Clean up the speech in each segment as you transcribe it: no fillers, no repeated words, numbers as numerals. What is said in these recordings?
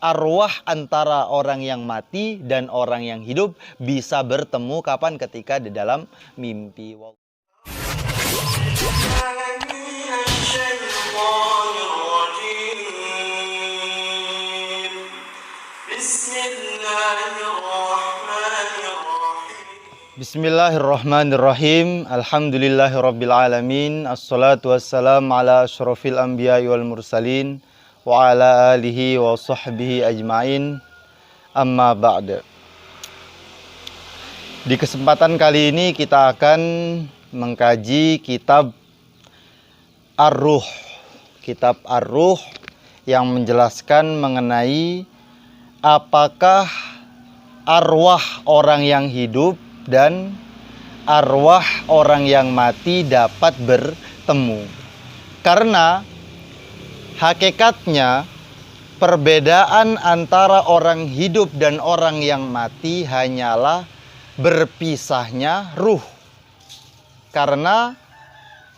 Arwah antara orang yang mati dan orang yang hidup bisa bertemu kapan? Ketika di dalam mimpi. Bismillahirrahmanirrahim. Alhamdulillahirabbil alamin. Assalatu wassalamu ala asyrofil anbiya'i wal mursalin wa ala alihi wa sahbihi ajmain. Amma ba'd. Di kesempatan kali ini kita akan mengkaji kitab Ar-Ruh. Kitab Ar-Ruh yang menjelaskan mengenai apakah arwah orang yang hidup dan arwah orang yang mati dapat bertemu. Karena hakikatnya perbedaan antara orang hidup dan orang yang mati hanyalah berpisahnya ruh. Karena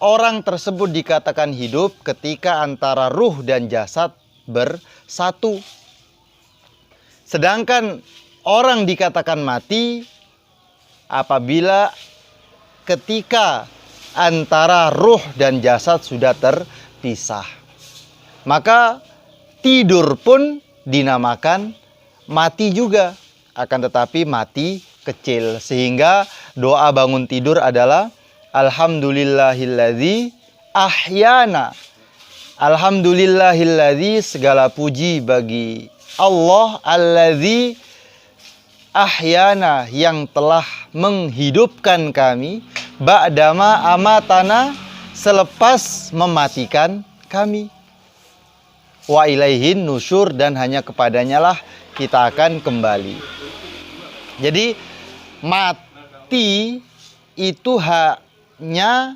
orang tersebut dikatakan hidup ketika antara ruh dan jasad bersatu. Sedangkan orang dikatakan mati apabila ketika antara ruh dan jasad sudah terpisah. Maka tidur pun dinamakan mati juga, akan tetapi mati kecil. Sehingga doa bangun tidur adalah Alhamdulillahilladzi ahyana. Alhamdulillahilladzi, segala puji bagi Allah, alladzi ahyana, yang telah menghidupkan kami, ba'dama amatana, selepas mematikan kami, wa ilaihin nusyur, dan hanya kepadanya lah kita akan kembali. Jadi mati itu hanya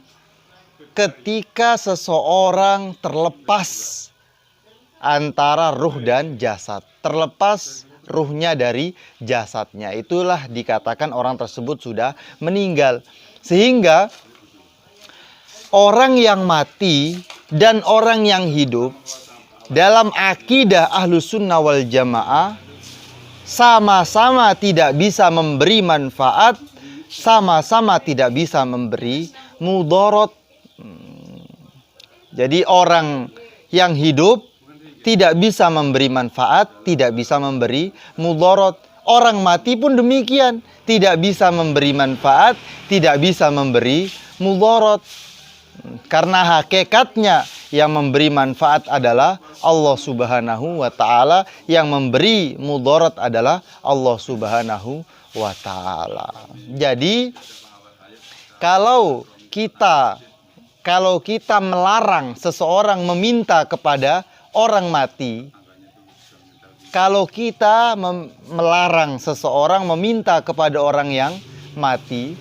ketika seseorang terlepas antara ruh dan jasad, terlepas ruhnya dari jasadnya, itulah dikatakan orang tersebut sudah meninggal. Sehingga orang yang mati dan orang yang hidup dalam akidah Ahlus Sunnah wal Jamaah sama-sama tidak bisa memberi manfaat, sama-sama tidak bisa memberi mudarat. Jadi orang yang hidup tidak bisa memberi manfaat, tidak bisa memberi mudarat. Orang mati pun demikian, tidak bisa memberi manfaat, tidak bisa memberi mudarat. Karena hakikatnya yang memberi manfaat adalah Allah Subhanahu wa ta'ala, yang memberi mudarat adalah Allah Subhanahu wa ta'ala. Jadi kalau kita melarang seseorang meminta kepada orang mati, kalau kita melarang seseorang meminta kepada orang yang mati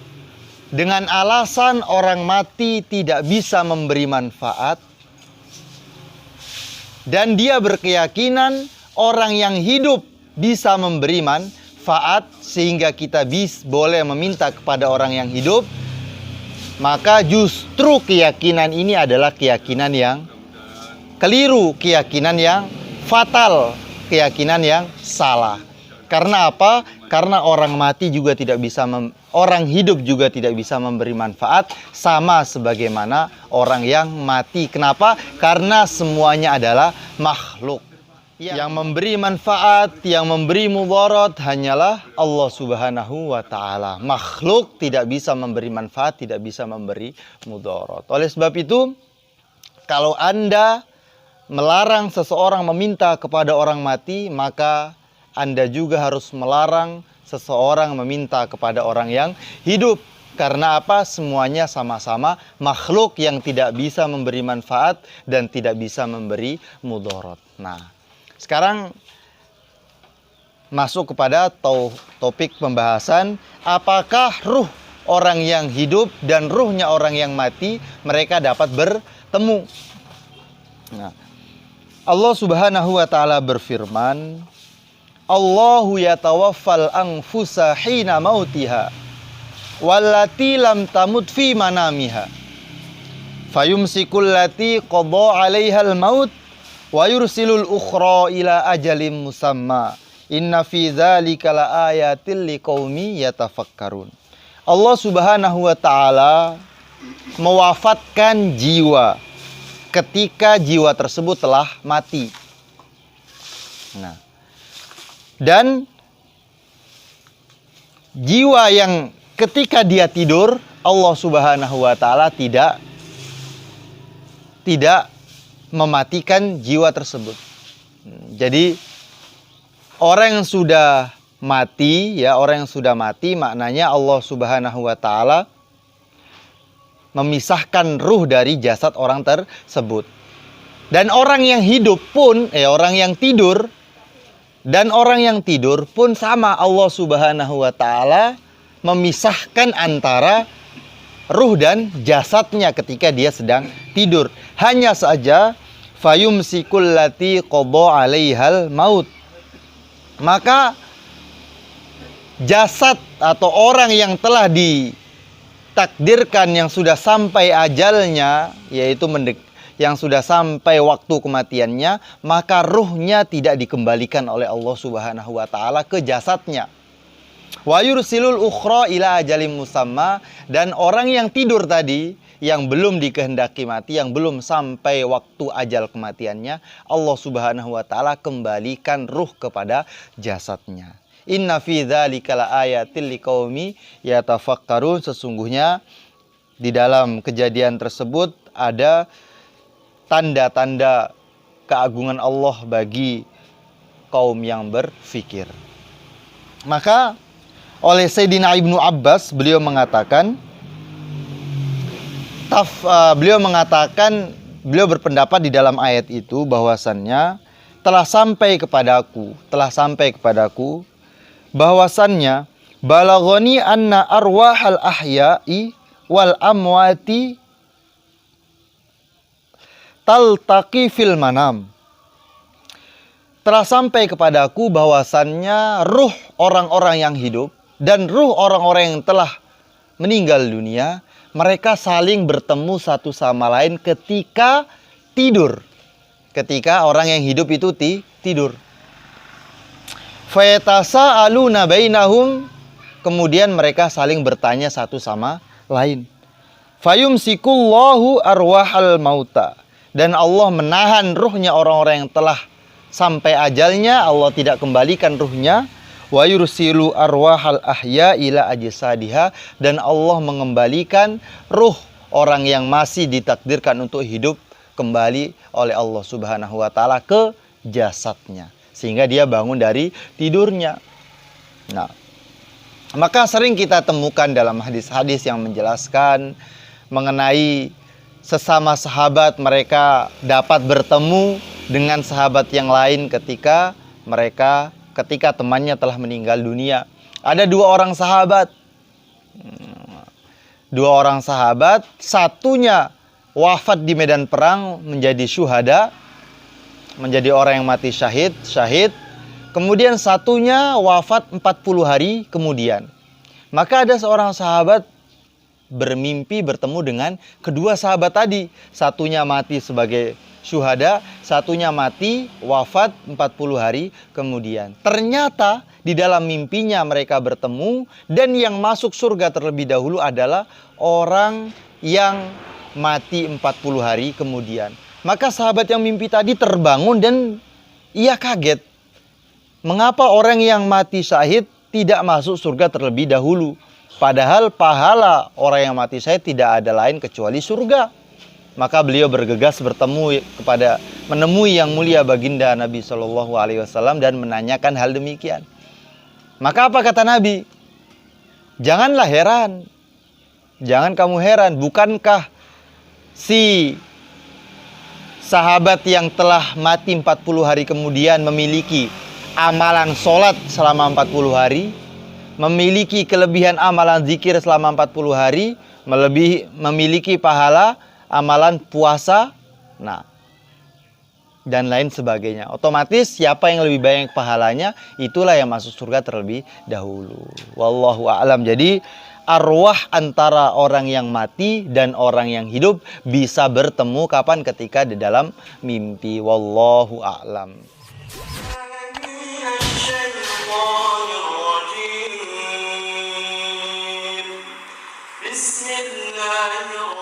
dengan alasan orang mati tidak bisa memberi manfaat, dan dia berkeyakinan orang yang hidup bisa memberi manfaat, sehingga kita boleh meminta kepada orang yang hidup, maka justru keyakinan ini adalah keyakinan yang keliru, keyakinan yang fatal, keyakinan yang salah. Karena apa? Karena orang mati juga tidak bisa, orang hidup juga tidak bisa memberi manfaat sama sebagaimana orang yang mati. Kenapa? Karena semuanya adalah makhluk. Yang memberi manfaat, yang memberi mudarat hanyalah Allah Subhanahu wa ta'ala. Makhluk tidak bisa memberi manfaat, tidak bisa memberi mudarat. Oleh sebab itu, kalau Anda melarang seseorang meminta kepada orang mati, maka Anda juga harus melarang seseorang meminta kepada orang yang hidup. Karena apa? Semuanya sama-sama makhluk yang tidak bisa memberi manfaat dan tidak bisa memberi mudarat. Nah, sekarang masuk kepada topik pembahasan, apakah ruh orang yang hidup dan ruhnya orang yang mati mereka dapat bertemu. Nah, Allah Subhanahu wa ta'ala berfirman, Allahu yatawaffal anfusa hina mautiha wallati lam tamut fi manamiha fayumsikul lati qada 'alaihal maut Wa yursilul ukhra ila ajalim musamma. Inna fi dzalika laayatil liqaumi yatafakkarun. Allah Subhanahu wa taala mewafatkan jiwa ketika jiwa tersebut telah mati. Nah, dan jiwa yang ketika dia tidur, Allah Subhanahu wa taala tidak mematikan jiwa tersebut. Jadi orang yang sudah mati, ya, orang yang sudah mati maknanya Allah Subhanahu wa taala memisahkan ruh dari jasad orang tersebut. Dan orang yang hidup pun, orang yang tidur dan orang yang tidur pun sama, Allah Subhanahu wa taala memisahkan antara ruh dan jasadnya ketika dia sedang tidur. Hanya saja fayumsikul lati qada 'alaihal maut. Maka jasad atau orang yang telah ditakdirkan yang sudah sampai ajalnya, yaitu yang sudah sampai waktu kematiannya, maka ruhnya tidak dikembalikan oleh Allah Subhanahu wa taala ke jasadnya. Wa yursilul ukhra ila ajalim musamma, dan orang yang tidur tadi yang belum dikehendaki mati, yang belum sampai waktu ajal kematiannya, Allah Subhanahu wa taala kembalikan ruh kepada jasadnya. Inna fi dzalika laayatil liqaumi yatafakkarun. Sesungguhnya di dalam kejadian tersebut ada tanda-tanda keagungan Allah bagi kaum yang berfikir. Maka oleh Sayyidina Ibnu Abbas, beliau mengatakan, beliau berpendapat di dalam ayat itu bahwasannya telah sampai kepadaku bahwasannya balaghani anna arwahal ahya'i wal amwati taltaqi fil manam. Telah sampai kepadaku bahwasannya ruh orang-orang yang hidup dan ruh orang-orang yang telah meninggal dunia, mereka saling bertemu satu sama lain ketika tidur. Ketika orang yang hidup itu tidur. Fayatasaaluna bainahum, kemudian mereka saling bertanya satu sama lain. Fayumsikullahu arwahal mauta, dan Allah menahan ruhnya orang-orang yang telah sampai ajalnya, Allah tidak kembalikan ruhnya. Wa yursilu arwahal ahya ila ajsadiha, dan Allah mengembalikan ruh orang yang masih ditakdirkan untuk hidup kembali oleh Allah Subhanahu wa taala ke jasadnya, sehingga dia bangun dari tidurnya. Nah, maka sering kita temukan dalam hadis-hadis yang menjelaskan mengenai sesama sahabat, mereka dapat bertemu dengan sahabat yang lain ketika temannya telah meninggal dunia. Ada dua orang sahabat, satunya wafat di medan perang menjadi syuhada, menjadi orang yang mati syahid. Kemudian satunya wafat 40 hari kemudian. Maka ada seorang sahabat bermimpi bertemu dengan kedua sahabat tadi. Satunya mati sebagai syuhada, satunya mati wafat 40 hari kemudian. Ternyata di dalam mimpinya mereka bertemu, dan yang masuk surga terlebih dahulu adalah orang yang mati 40 hari kemudian. Maka sahabat yang mimpi tadi terbangun dan ia kaget. Mengapa orang yang mati syahid tidak masuk surga terlebih dahulu? Padahal pahala orang yang mati syahid tidak ada lain kecuali surga. Maka beliau bergegas menemui yang mulia baginda Nabi SAW dan menanyakan hal demikian. Maka apa kata Nabi? Janganlah heran. Jangan kamu heran. Bukankah si sahabat yang telah mati 40 hari kemudian memiliki amalan sholat selama 40 hari, memiliki kelebihan amalan zikir selama 40 hari, memiliki pahala amalan puasa. Nah, dan lain sebagainya. Otomatis siapa yang lebih banyak pahalanya, itulah yang masuk surga terlebih dahulu. Wallahu a'lam. Jadi arwah antara orang yang mati dan orang yang hidup bisa bertemu kapan? Ketika di dalam mimpi. Wallahu a'lam. Bismillahirrahmanirrahim.